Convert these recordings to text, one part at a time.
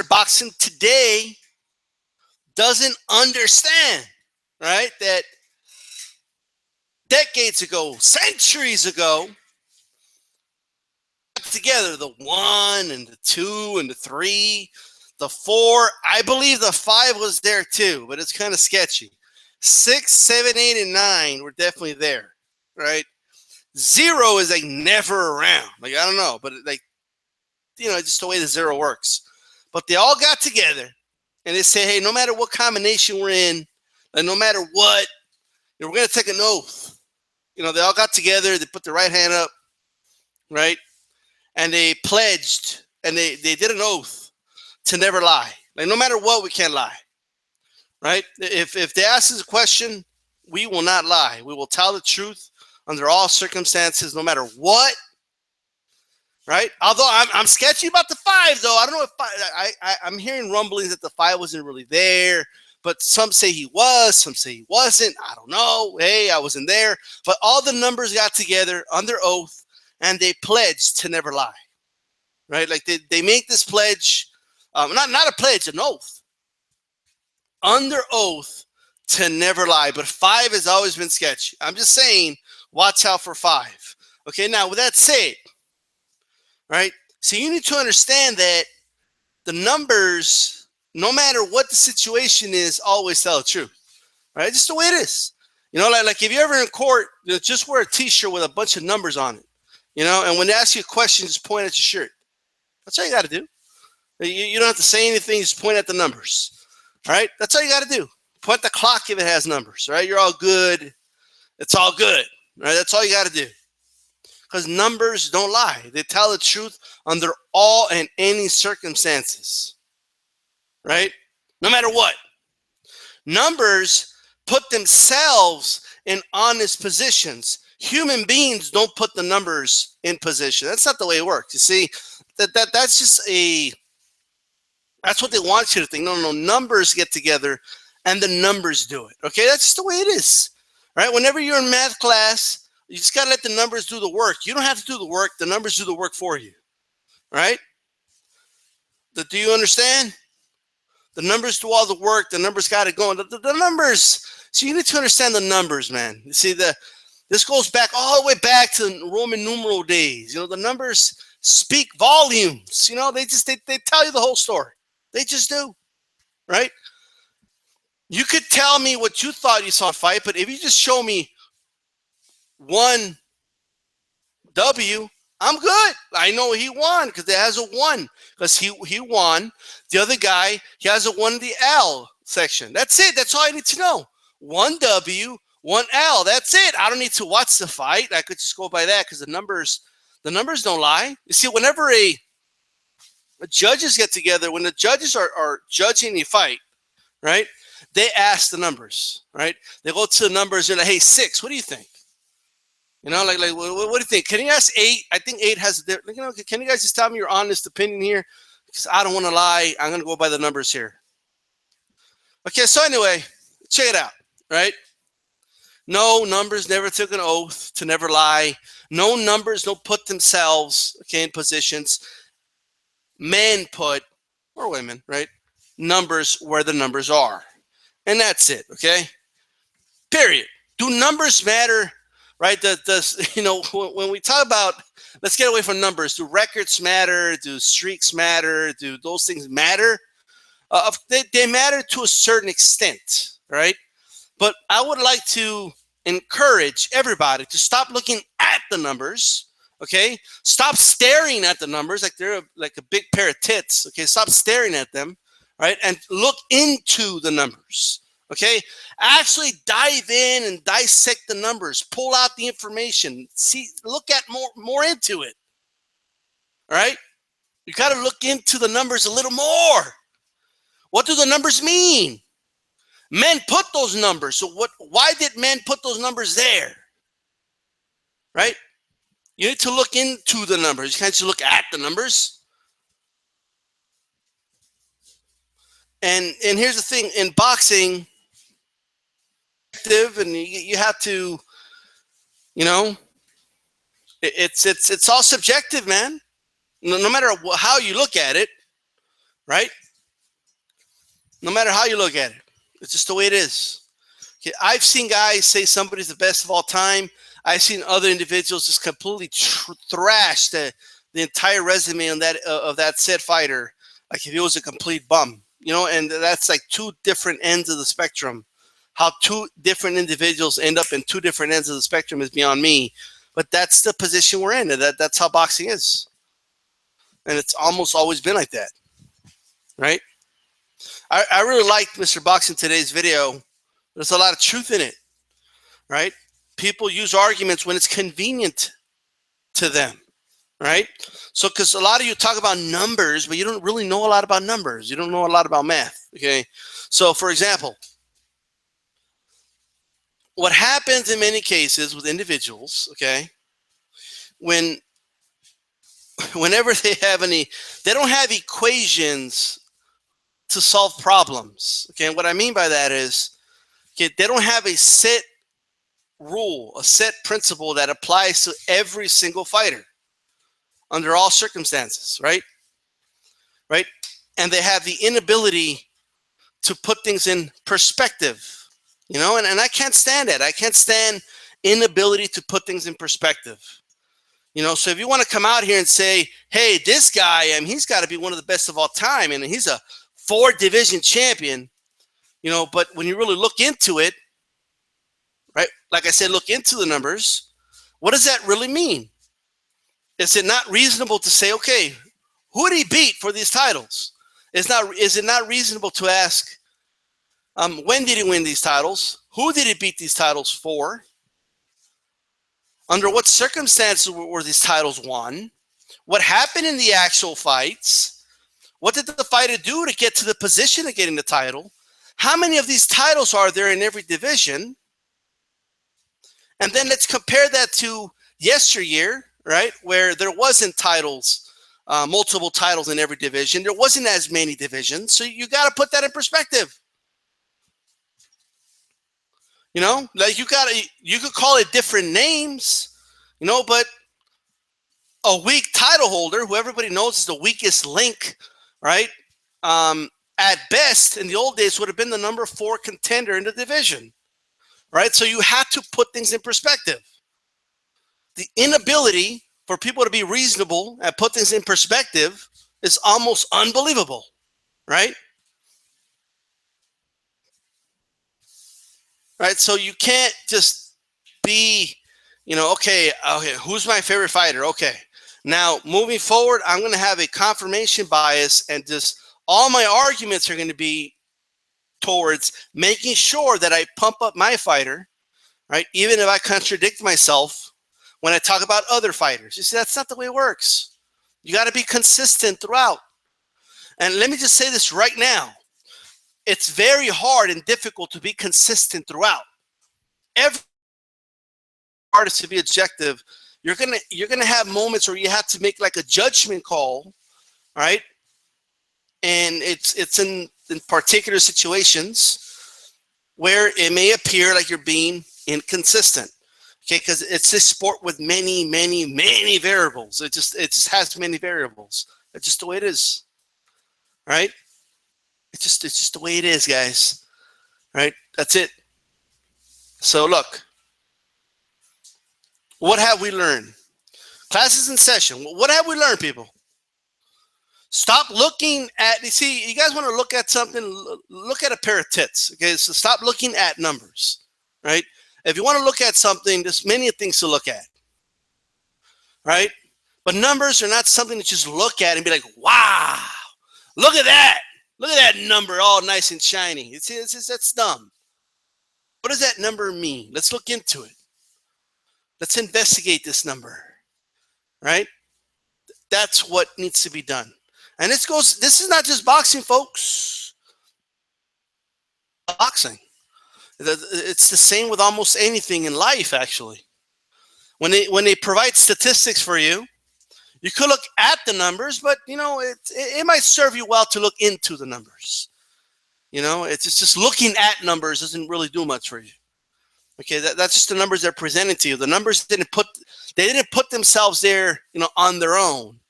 boxing today doesn't understand, right, that decades ago, centuries ago, together the 1 and the 2 and the 3, the 4. I believe the 5 was there too, but it's kind of sketchy. 6, 7, 8, and 9 were definitely there, right? 0 is like never around. Like, I don't know, but like, just the way the 0 works. But they all got together and they say, hey, no matter what combination we're in, like no matter what, we're going to take an oath. They all got together, they put their right hand up, right? And they pledged, and they did an oath to never lie. Like, no matter what, we can't lie, right? If they ask us a question, we will not lie. We will tell the truth under all circumstances, no matter what, right? Although I'm sketchy about the 5, though. I don't know if I'm hearing rumblings that the 5 wasn't really there, but some say he was, some say he wasn't. I don't know. Hey, I wasn't there. But all the numbers got together under oath, and they pledged to never lie, right? Like they make this pledge, not a pledge, an oath, under oath to never lie. But 5 has always been sketchy. I'm just saying, watch out for 5. Okay, now with that said, right? So you need to understand that the numbers, no matter what the situation is, always tell the truth, right? Just the way it is. Like if you're ever in court, just wear a T-shirt with a bunch of numbers on it. And when they ask you a question, just point at your shirt. That's all you got to do. You don't have to say anything. Just point at the numbers. All right? That's all you got to do. Point the clock if it has numbers. Right? You're all good. It's all good. Right? That's all you got to do. Because numbers don't lie. They tell the truth under all and any circumstances. Right? No matter what. Numbers put themselves in honest positions. Human beings don't put the numbers in position. That's not the way it works. You see, that's just that's what they want you to think. No, numbers get together and the numbers do it. Okay, that's just the way it is. Right? Whenever you're in math class, you just gotta let the numbers do the work. You don't have to do the work, the numbers do the work for you. Right? Do you understand? The numbers do all the work, the numbers got it going. The numbers, so you need to understand the numbers, man. You see, this goes back all the way back to Roman numeral days. The numbers speak volumes. They tell you the whole story. They just do, right? You could tell me what you thought you saw in a fight, but if you just show me 1 W, I'm good. I know he won because it has a 1 because he won. The other guy, he has a 1 in the L section. That's it. That's all I need to know. 1 W, 1 L. That's it. I don't need to watch the fight. I could just go by that because the numbers don't lie. You see, whenever judges get together, when the judges are judging a fight, right, they ask the numbers, right? They go to the numbers and they're like, hey, 6, what do you think? Like what do you think? Can you ask 8? I think 8 has can you guys just tell me your honest opinion here? Because I don't want to lie. I'm going to go by the numbers here. Okay, so anyway, check it out, right? No, numbers never took an oath to never lie. No numbers don't put themselves, in positions. Men put, or women, right, numbers where the numbers are. And that's it, okay? Period. Do numbers matter, right? When we talk about, let's get away from numbers. Do records matter? Do streaks matter? Do those things matter? They matter to a certain extent, right? But I would like to encourage everybody to stop looking at the numbers, okay? Stop staring at the numbers like they're like a big pair of tits, okay? Stop staring at them, right? And look into the numbers, okay? Actually dive in and dissect the numbers. Pull out the information. See, look at more into it, all right? You got to look into the numbers a little more. What do the numbers mean? Men put those numbers. So why did men put those numbers there? Right? You need to look into the numbers. You can't just look at the numbers. And here's the thing. In boxing, and you have to, it's all subjective, man. No matter how you look at it, right? No matter how you look at it, it's just the way it is. Okay, I've seen guys say somebody's the best of all time. I've seen other individuals just completely thrash the entire resume on that of that said fighter, like if he was a complete bum. And that's like two different ends of the spectrum. How two different individuals end up in two different ends of the spectrum is beyond me. But that's the position we're in. That's how boxing is. And it's almost always been like that. Right? I really liked Mr. Boxing today's video. There's a lot of truth in it. Right? People use arguments when it's convenient to them. Right? So, because a lot of you talk about numbers, but you don't really know a lot about numbers. You don't know a lot about math. Okay? So, for example, what happens in many cases with individuals, okay, whenever they don't have equations to solve problems. Okay, and what I mean by that is, okay, they don't have a set rule, a set principle that applies to every single fighter under all circumstances, right? Right? And they have the inability to put things in perspective. And I can't stand it. I can't stand inability to put things in perspective. So if you want to come out here and say, hey, this guy, he's got to be one of the best of all time, and he's a 4-division champion, but when you really look into it, right, like I said, look into the numbers, what does that really mean? Is it not reasonable to say, okay, who did he beat for these titles? Is it not reasonable to ask, when did he win these titles? Who did he beat these titles for? Under what circumstances were these titles won? What happened in the actual fights? What did the fighter do to get to the position of getting the title? How many of these titles are there in every division? And then let's compare that to yesteryear, right, where there wasn't titles, multiple titles in every division. There wasn't as many divisions. So you got to put that in perspective. Like you could call it different names, but a weak title holder, who everybody knows is the weakest link, right? At best, in the old days, would have been the number 4 contender in the division, right? So you had to put things in perspective. The inability for people to be reasonable and put things in perspective is almost unbelievable, right? Right, so you can't just be, okay, who's my favorite fighter? Okay, now moving forward, I'm going to have a confirmation bias, and just all my arguments are going to be towards making sure that I pump up my fighter, right? Even if I contradict myself when I talk about other fighters. You see, that's not the way it works. You got to be consistent throughout. And let me just say this right now. It's very hard and difficult to be consistent throughout. Every artist to be objective, you're gonna have moments where you have to make like a judgment call, right? And it's in particular situations where it may appear like you're being inconsistent. Okay, because it's a sport with many, many, many variables. It just has many variables. It's just the way it is, right? It's just the way it is, guys. Right? That's it. So look, what have we learned? Class is in session. What have we learned, people? Stop looking at, you see, you guys want to look at something, look at a pair of tits. Okay, so stop looking at numbers, right? If you want to look at something, there's many things to look at, right? But numbers are not something to just look at and be like, wow, look at that. Look at that number, all nice and shiny. That's dumb. What does that number mean? Let's look into it. Let's investigate this number, right? That's what needs to be done. And this is not just boxing, folks. Boxing. It's the same with almost anything in life, actually. When they provide statistics for you, you could look at the numbers, but it might serve you well to look into the numbers. It's just looking at numbers doesn't really do much for you. Okay, that's just the numbers they're presenting to you. The numbers didn't put themselves there, on their own,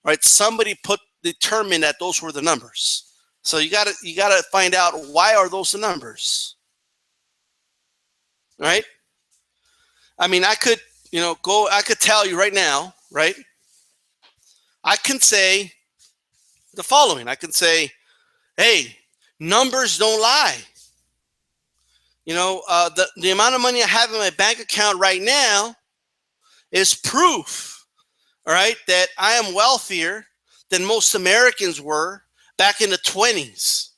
right? Somebody determined that those were the numbers, So you gotta find out, why are those the numbers, right? I mean, I could, I could tell you right now, right? I can say the following. I can say, hey, numbers don't lie. The amount of money I have in my bank account right now is proof, all right, that I am wealthier than most Americans were back in the 20s.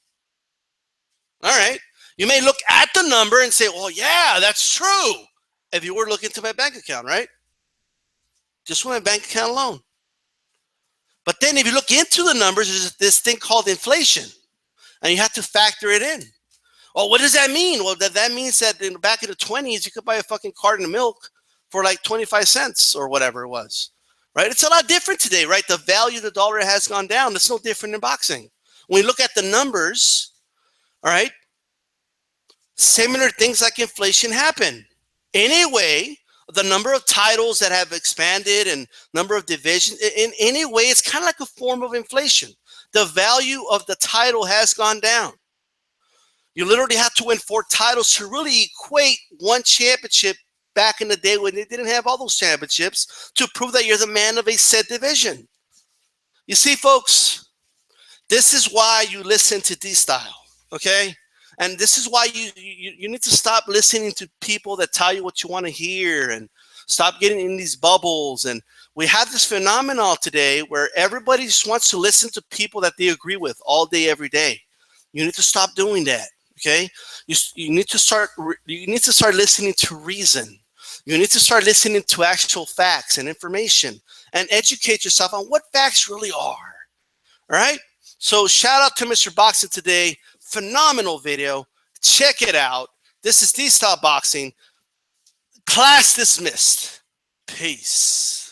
All right. You may look at the number and say, well, yeah, that's true. If you were looking to my bank account, right? Just my bank account alone. But then if you look into the numbers, there's this thing called inflation, and you have to factor it in. Oh, what does that mean? Well, that means that back in the 20s, you could buy a fucking carton of milk for like 25 cents or whatever it was, right? It's a lot different today, right? The value of the dollar has gone down. It's no different in boxing. When you look at the numbers, all right, similar things like inflation happen. Anyway, the number of titles that have expanded and number of divisions, in any way, it's kind of like a form of inflation. The value of the title has gone down. You literally have to win 4 titles to really equate one championship back in the day when they didn't have all those championships to prove that you're the man of a said division. You see, folks, this is why you listen to D-Style, okay? And this is why you need to stop listening to people that tell you what you want to hear and stop getting in these bubbles. And we have this phenomenon today where everybody just wants to listen to people that they agree with all day, every day. You need to stop doing that. Okay, you need to start listening to reason. You need to start listening to actual facts and information, and educate yourself on what facts really are. All right. So shout out to Mr. Boxing today. Phenomenal video. Check it out. This is DStyleBoxing. Class dismissed. Peace.